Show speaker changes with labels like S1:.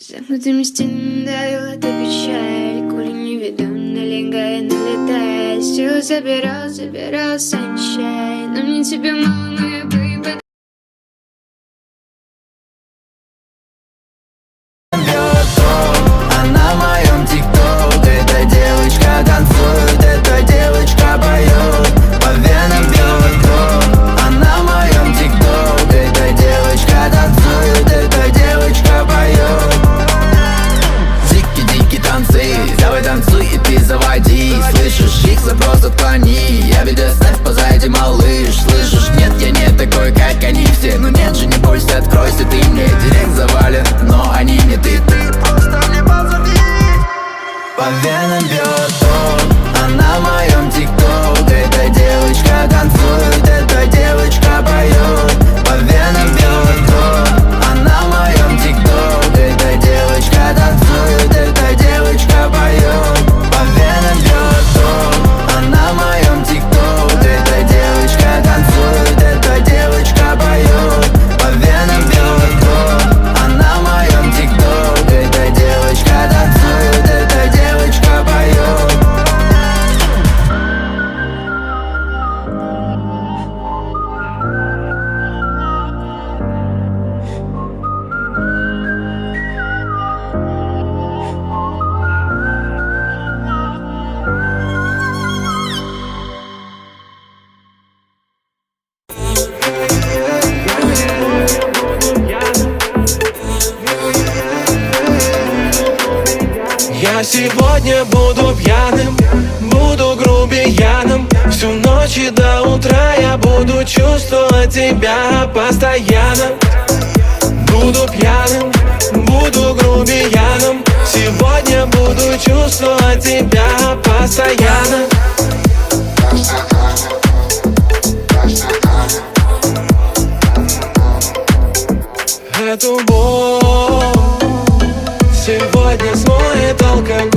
S1: Замкнутыми стенами давила эта печаль. Кури неведомно, легая, налетая. Силы забирал санчай. Но мне тебя мало, моя бэйба.
S2: Она в моем тикток. Эта девочка танцует, эта девочка поет. По венам бьет кровь. Она в моем тикток. Эта девочка танцует, эта девочка поет. Дикие танцы, давай танцуй и ты заводи. Слышишь, их запрос отклони. Я BDSM позади, малыш. Слышишь, нет, я не такой, как они все. Ну нет же, не бойся, откройся, ты мне директ завален. Но они не ты просто мне позови. По венам бьет ток. Она в моем тикток. Эта девочка танцует, эта девочка поет. По венам бьет ток. Она в моем тикток. Эта девочка танцует, эта девочка поет. По венам бьет ток. Она в моем тикток. Эта девочка танцует, эта девочка поет. По венам бьет ток. Она в моем тикток. Эта девочка танцует, эта девочка поет.
S3: Я сегодня буду пьяным, буду грубияном. Всю ночь и до утра я буду чувствовать тебя постоянно. Буду пьяным, буду грубияном. Сегодня буду чувствовать тебя постоянно. Эту боль сегодня смоет алкоголь.